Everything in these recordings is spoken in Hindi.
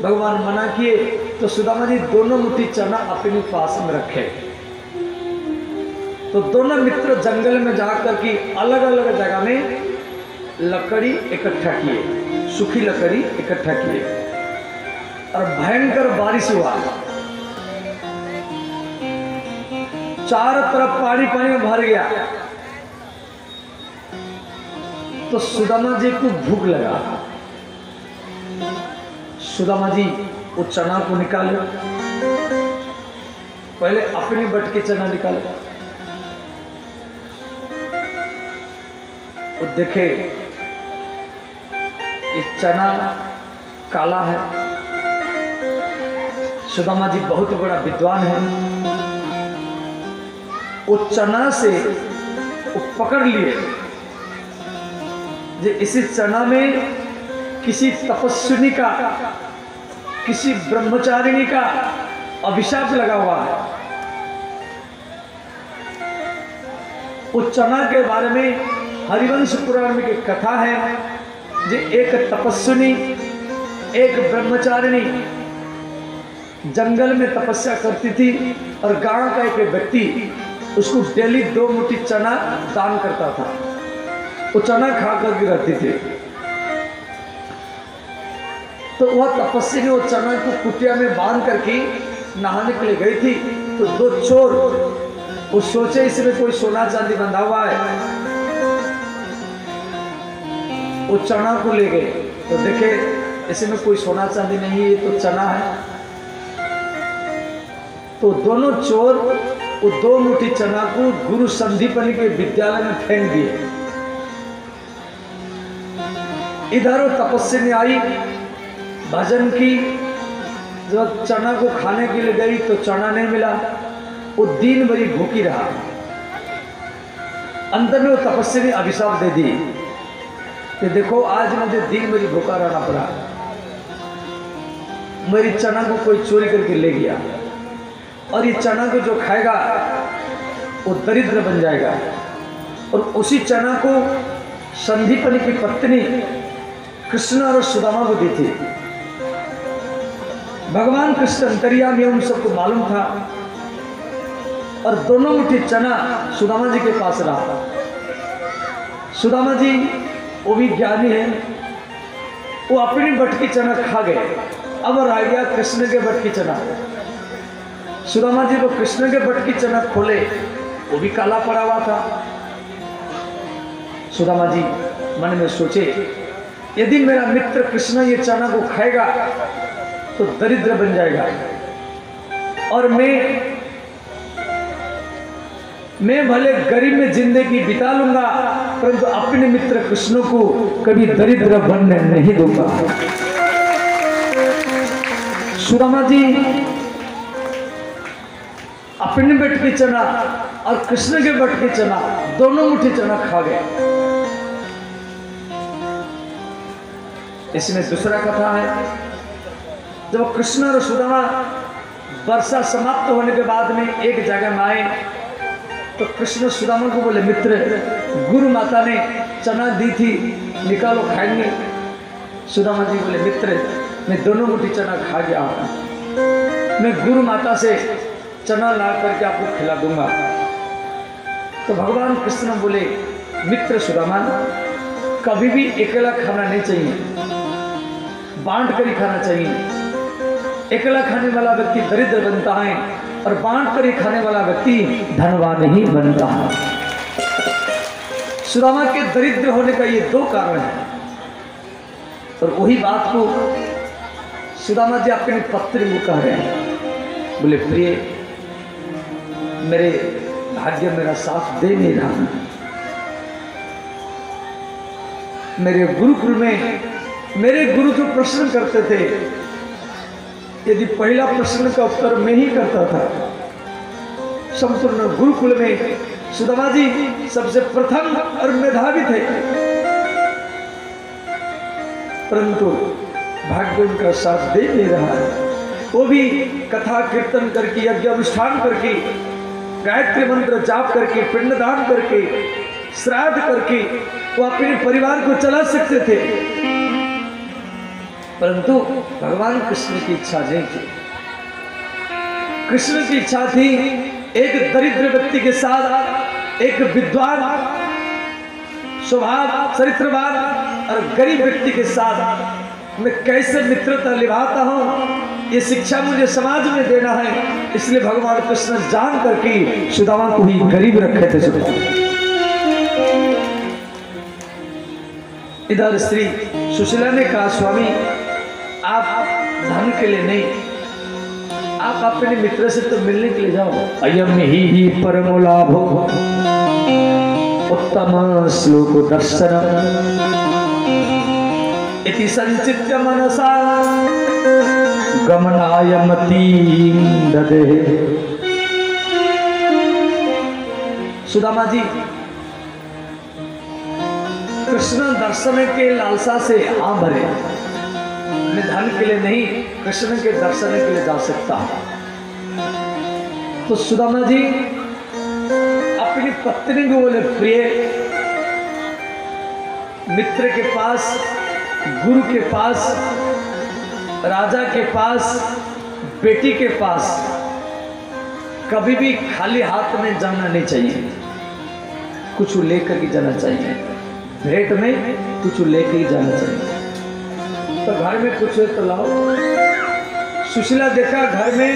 भगवान मना किए तो सुदामा जी दोनों मुट्ठी चना अपने पास में रखे। तो दोनों मित्र जंगल में जाकर के अलग अलग जगह में लकड़ी इकट्ठा किए, सूखी लकड़ी इकट्ठा किए और भयंकर बारिश हुआ। चारों तरफ पानी पानी में भर गया। तो सुदामा जी को भूख लगा। सुदामा जी वो चना को निकाले, पहले अपनी बट के चना निकाले। वो देखे ये चना काला है। सुदामा जी बहुत बड़ा विद्वान है। वो चना से वो पकड़ लिए जे इसी चना में किसी तपस्विनी का, किसी ब्रह्मचारिणी का अभिशाप लगा हुआ है। उस चना के बारे में हरिवंश पुराण में एक कथा है जे एक तपस्विनी, एक ब्रह्मचारिणी जंगल में तपस्या करती थी और गांव का एक व्यक्ति उसको डेली 2 मुट्ठी चना दान करता था। वो चना खा करके रहती थी। तो वह तपस्वी ने वो चना को कुटिया में बांध करके नहाने के लिए गई थी। तो 2 चोर वो सोचे इसमें कोई सोना चांदी बंधा हुआ है, वो चना को ले गए। तो देखे इसमें कोई सोना चांदी नहीं, ये तो चना है। तो दोनों चोर वो 2 मुट्ठी चना को गुरु संदीपनी के विद्यालय में फेंक दिए। इधर वो तपस्विनी आई, भजन की, जब चना को खाने के लिए गई तो चना नहीं मिला। वो दिन भरी भूखी रहा। अंत में वो तपस्विनी अभिशाप दे दी कि देखो आज मुझे दिन भरी भूखा रहना पड़ा, मेरी चना को कोई चोरी करके ले गया और ये चना को जो खाएगा वो दरिद्र बन जाएगा। और उसी चना को संदीपनी की पत्नी कृष्ण और सुदामा को दी थी। भगवान कृष्ण अंतर्यामी उन सबको मालूम था और दोनों मुट्ठी चना सुदामा जी के पास रहा। सुदामा जी वो भी ज्ञानी है, वो अपनी बटकी चना खा गए। अब रह गया कृष्ण के बटकी चना। सुदामा जी को कृष्ण के बटकी चना खोले, वो भी काला पड़ा हुआ था। सुदामा जी मन में सोचे यदि मेरा मित्र कृष्ण ये चना को खाएगा तो दरिद्र बन जाएगा और मैं भले गरीब में जिंदगी बिता लूंगा परंतु अपने मित्र कृष्ण को कभी दरिद्र बनने नहीं दूंगा। सुदामा जी अपने बटकी चना और कृष्ण के बटकी चना दोनों मुट्ठी चना खा गए। इसमें दूसरा कथा है, जब कृष्ण और सुदामा वर्षा समाप्त होने के बाद में एक जगह में आए तो कृष्ण सुदामा को बोले मित्र गुरु माता ने चना दी थी, निकालो खाएंगे। सुदामा जी बोले मित्र मैं दोनों मुट्ठी चना खा गया हूँ, मैं गुरु माता से चना ला करके आपको खिला दूंगा। तो भगवान कृष्ण बोले मित्र सुदामा कभी भी अकेला खाना नहीं चाहिए, बांट कर ही खाना चाहिए। अकेला खाने वाला व्यक्ति दरिद्र बनता है और बांट कर ही खाने वाला व्यक्ति धनवान ही बनता है। सुदामा के दरिद्र होने का ये 2 कारण है। और वही बात को सुदामा जी अपनी पत्नी को कह रहे हैं, बोले प्रिय मेरे भाग्य मेरा साथ दे नहीं रहा। मेरे गुरुकुल में मेरे गुरु जो प्रश्न करते थे, यदि पहला प्रश्न का उत्तर मैं ही करता था। संपूर्ण गुरुकुल में सुदामा जी सबसे प्रथम और मेधावी थे, परंतु भाग्य उनका साथ दे नहीं रहा है। वो भी कथा कीर्तन करके, यज्ञ अनुष्ठान करके, गायत्री मंत्र जाप करके, पिंडदान करके, श्राद्ध करके वो अपने परिवार को चला सकते थे, परंतु भगवान कृष्ण की इच्छा नहीं थी। कृष्ण की इच्छा थी एक दरिद्र व्यक्ति के साथ एक विद्वान स्वभाव चरित्रवान और गरीब व्यक्ति के साथ मैं कैसे मित्रता निभाता हूं, ये शिक्षा मुझे समाज में देना है। इसलिए भगवान कृष्ण जान करके सुदामा को ही गरीब रखे थे। इधर श्री सुशीला ने कहा, स्वामी आप धन के लिए नहीं, आप अपने मित्र से तो मिलने के लिए जाओ। अयम ही परमो लाभो उत्तम श्लोक दर्शन इति संचित्य मनसा गमनाय मतीं ददे। सुदामा जी कृष्ण दर्शन के लालसा से हाँ भरे, मैं धन के लिए नहीं, कृष्ण के दर्शन के लिए जा सकता हूं। तो सुदामा जी अपनी पत्नी को बोले, प्रिय मित्र के पास, गुरु के पास, राजा के पास, बेटी के पास कभी भी खाली हाथ में जाना नहीं चाहिए, कुछ लेकर के जाना चाहिए। भेंट में कुछ लेकर ही जाना चाहिए। तो घर में कुछ तो लाओ। सुशीला देखा घर में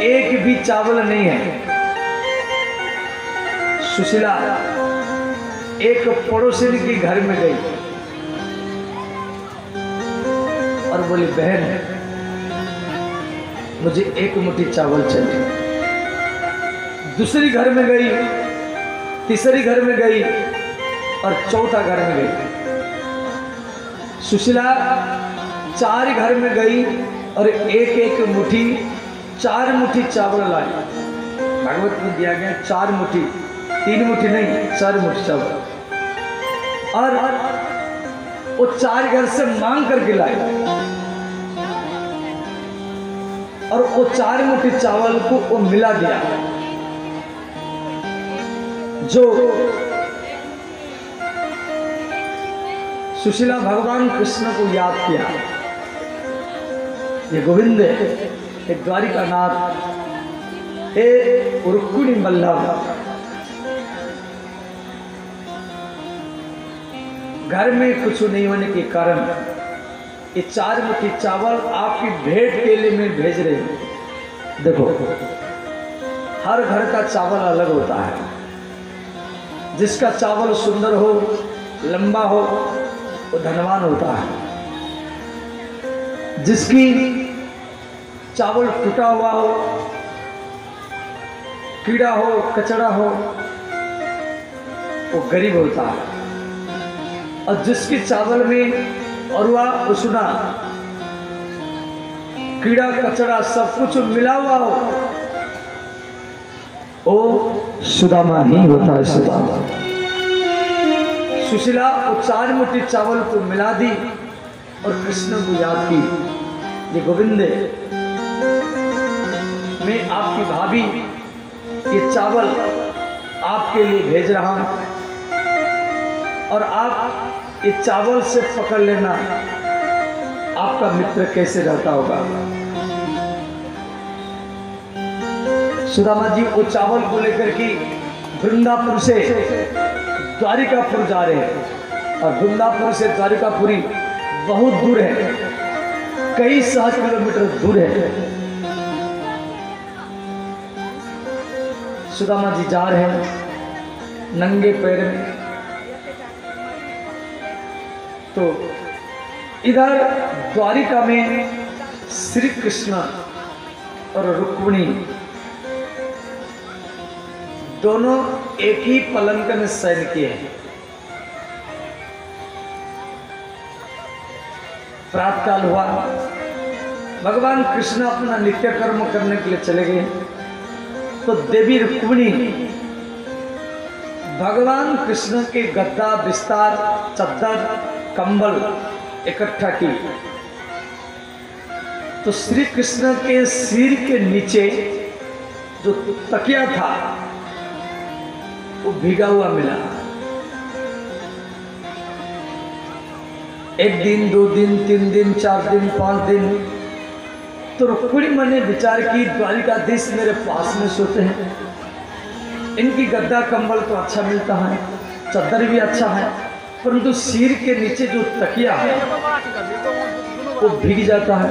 एक भी चावल नहीं है। सुशीला एक पड़ोसी के घर में गई और बोली, बहन मुझे एक मुट्ठी चावल चाहिए। दूसरी घर में गई, तीसरी घर में गई और चौथा घर में गई। सुशीला 4 घर में गई और एक एक मुट्ठी 4 मुट्ठी चावल लाई। भागवत में दिया गया 4 मुट्ठी, 3 मुट्ठी नहीं, 4 मुट्ठी चावल। और वो 4 घर से मांग करके लाई और वो 4 मुट्ठी चावल को वो मिला दिया। जो सुशीला भगवान कृष्ण को याद किया, ये गोविंद एक द्वारिका नाथ, हे रुक्मिणी वल्लभ, घर में कुछ नहीं होने के कारण ये 4 मुट्ठी चावल आपकी भेंट के लिए मैं भेज रही हूं। देखो, हर घर का चावल अलग होता है। जिसका चावल सुंदर हो, लंबा हो, वो धनवान होता है। जिसकी चावल टूटा हुआ हो, कीड़ा हो, कचड़ा हो, वो गरीब होता है। और जिसकी चावल में अरुआ उसना, कीड़ा कचड़ा सब कुछ मिला हुआ हो, वो सुदामा ही होता है। सुदामा सुशीला वो 4 मुट्ठी चावल को मिला दी और कृष्ण को याद की, ये गोविंद मैं आपकी भाभी ये चावल आपके लिए भेज रहा हूं और आप ये चावल से पकड़ लेना, आपका मित्र कैसे रहता होगा। सुदामा जी वो चावल को लेकर के वृंदापुर से द्वारिकापुर जा रहे हैं और वृंदापुर से द्वारिकापुरी बहुत दूर है, कई 100 किलोमीटर दूर है। सुदामा जी जा रहे हैं नंगे पैर में। तो इधर द्वारिका में श्री कृष्ण और रुक्मिणी दोनों एक ही पलंग में शयन किए हैं। प्रातःकाल हुआ, भगवान कृष्ण अपना नित्य कर्म करने के लिए चले गए। तो देवी रुक्मिणी भगवान कृष्ण के गद्दा, बिस्तर, चद्दर, कंबल इकट्ठा की। तो श्री कृष्ण के सिर के नीचे जो तकिया था वो भीगा हुआ मिला। एक दिन, 2 दिन, 3 दिन, 4 दिन, 5 दिन। तो रुक्मिणी मन ने विचार की, द्वारिकाधीश मेरे पास में सोते हैं, इनकी गद्दा कंबल तो अच्छा मिलता है, चादर भी अच्छा है, परंतु सिर के नीचे जो तकिया है वो भीग जाता है।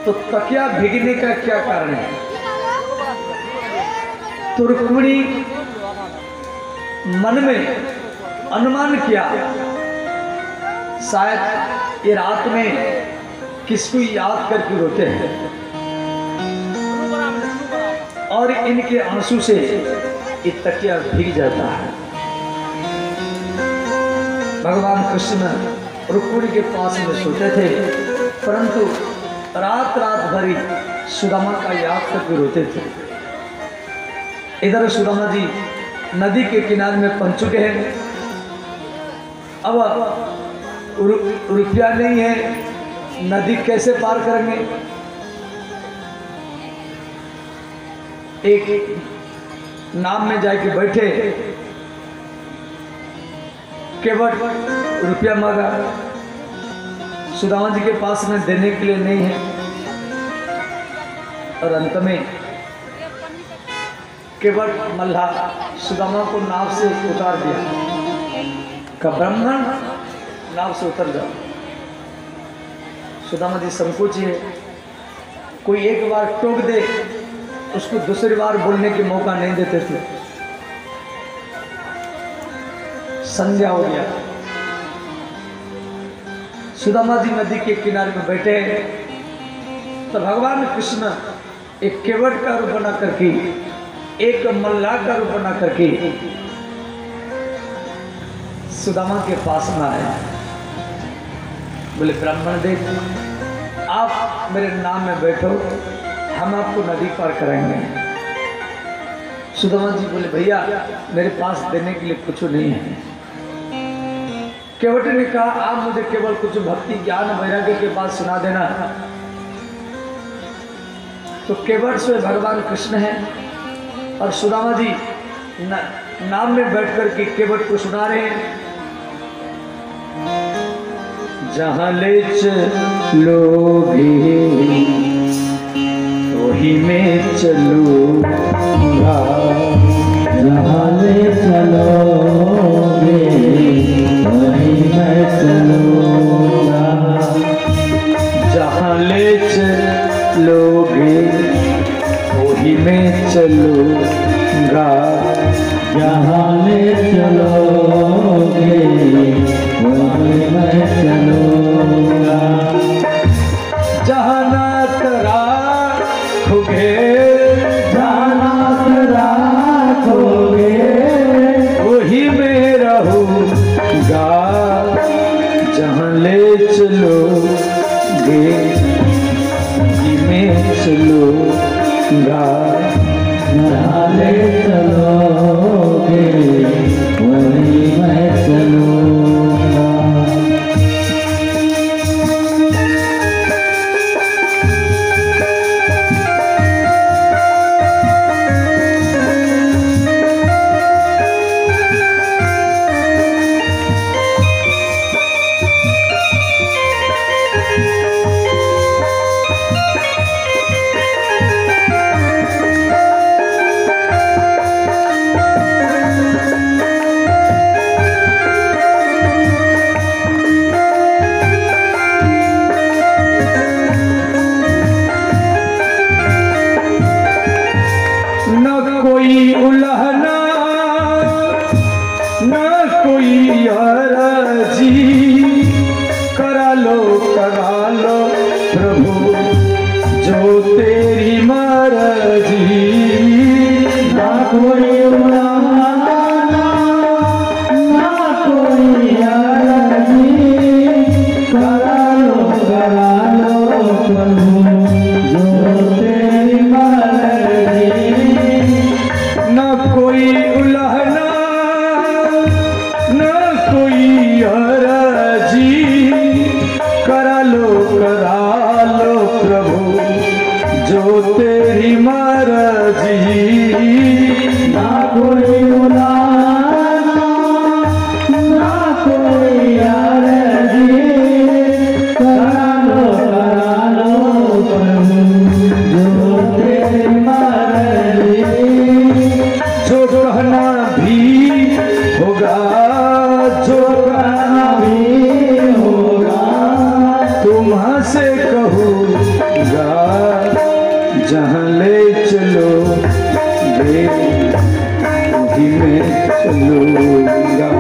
तो तकिया भीगने का क्या कारण है? तो रुक्मिणी मन में अनुमान किया, शायद ये रात में किसको याद करके रोते हैं और इनके आंसू से ये तकिया भीग जाता है। भगवान कृष्ण रुक्मिणी के पास में सोते थे, परंतु रात भरी सुदामा का याद करके रोते थे। इधर सुदामा जी नदी के किनारे में पहुंच चुके हैं। अब रुपया नहीं है, नदी कैसे पार करेंगे? एक नाव में जाके बैठे, केवट रुपया मांगा, सुदामा जी के पास में देने के लिए नहीं है। और अंत में केवट मल्हा सुदामा को नाव से उतार दिया, का ब्राह्मण नाव से उतर जाओ। सुदामा जी संकोच है, कोई एक बार टोक दे उसको दूसरी बार बोलने के मौका नहीं देते थे। संध्या हो गया, सुदामा जी नदी के किनारे में बैठे, तो भगवान कृष्ण एक केवट का रूप बना करके, एक मल्लाह का रूप बना करके सुदामा के पास में आए। बोले ब्राह्मण देख, आप मेरे नाम में बैठो, हम आपको नदी पार कराएंगे। सुदामा जी बोले भैया मेरे पास देने के लिए कुछ नहीं है। केवट ने कहा आप मुझे केवल कुछ भक्ति ज्ञान वैराग्य के बाद सुना देना। तो केवट से भगवान कृष्ण है और सुदामा जी नाम में बैठ कर के केवट को सुना रहे हैं। जहाँ ले चलोगे वही में चलूंगा, जहाँ ले चलोगे वही मैं चलूंगा, जहाँ ले चलोगे वही में चलूंगा, जहाँ ले चलोगे वही मैं चलूंगा, जहाँ नाथ राखोगे, जहाँ नाथ राखोगे वही में रहूंगा, जहाँ ले चलोगे वही में चलूंगा, जहाँ ले चलोगे वही मैं चलूंगा। कोई उल्हना न कोई अर्जी, करा लो प्रभु जो तेरी मर्जी। ना कोई उल्लंघना ना कोई अर्जी, करा लो प्रभु जो तेरी मर्जी। न कोई उल्हना न कोई अर्जी, करा लो प्रभु जो तेरी मर्जी। कहाँ से कहूँगा, जहाँ ले चलो गे वही मैं चलूँगा,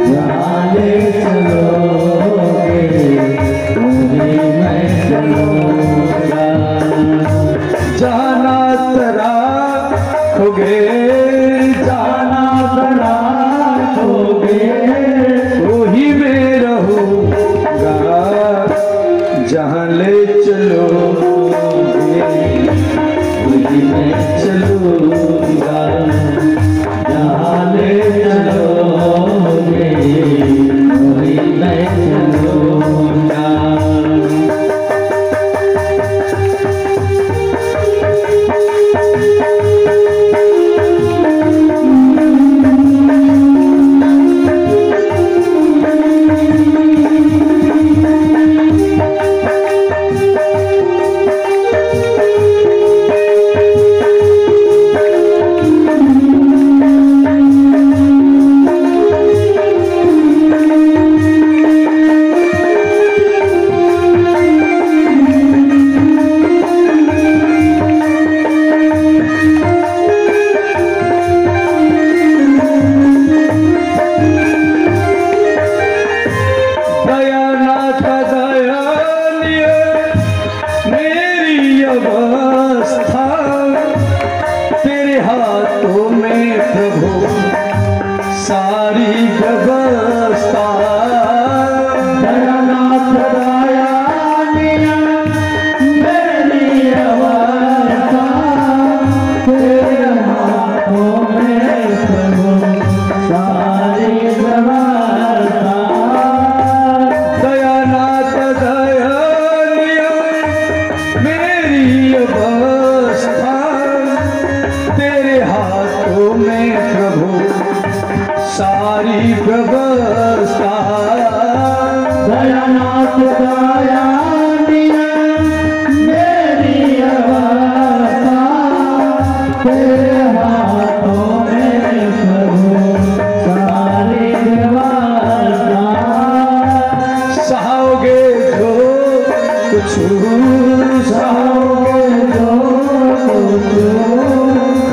जहाँ ले चलोगे वहीं मैं चलूँगा। जाना तरा खोगे, जाना बड़ा होगे वही मैं रहूँगा, जहाँ ले चलो वहीं मैं चलूँगा, जहाँ ले चलोगे वहीं मैं चलूँगा।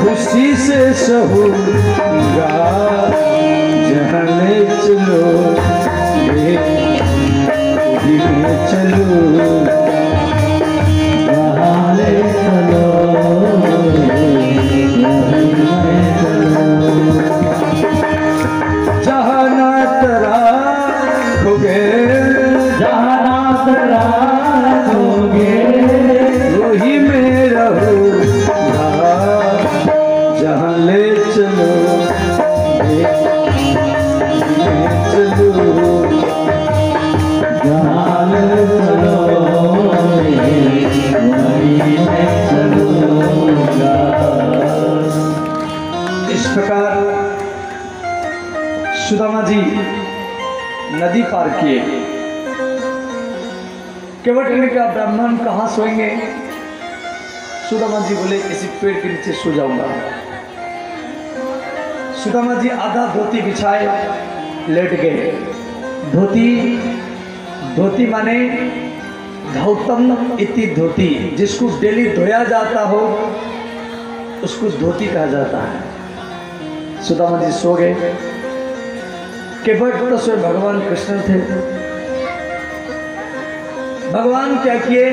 खुशी से सहूँगा, जहाँ ले चलो वही मैं चलूँगा, जहाँ ले चलो वहीं मैं चलूँगा। जहाँ ना तरा खोगे, जहाँ नाथ राखोगे वही मैं रहूँगा, जहाँ ले चलो मैं चलूँगा, जहाँ ले चलोगे वहीं मैं चलूँगा। इस प्रकार सुदामा जी नदी पार किए। केवट ने कहा ब्राह्मण कहाँ सोएंगे? सुदामा जी बोले इसी पेड़ के नीचे सो जाऊंगा। सुदामा जी आधा धोती बिछाए लेट गए। धोती माने धौतम इति धोती, जिसको डेली धोया जाता हो उसको धोती कहा जाता है। सुदामा जी सो गए। केवट तो स्वयं भगवान कृष्ण थे। भगवान क्या किए,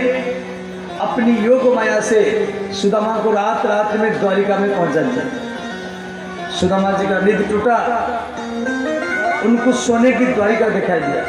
अपनी योग माया से सुदामा को रात रात में द्वारिका में पहुंचा दिया। सुदामा जी का निधि टूटा, उनको सोने की द्वारिका दिखाई दिया।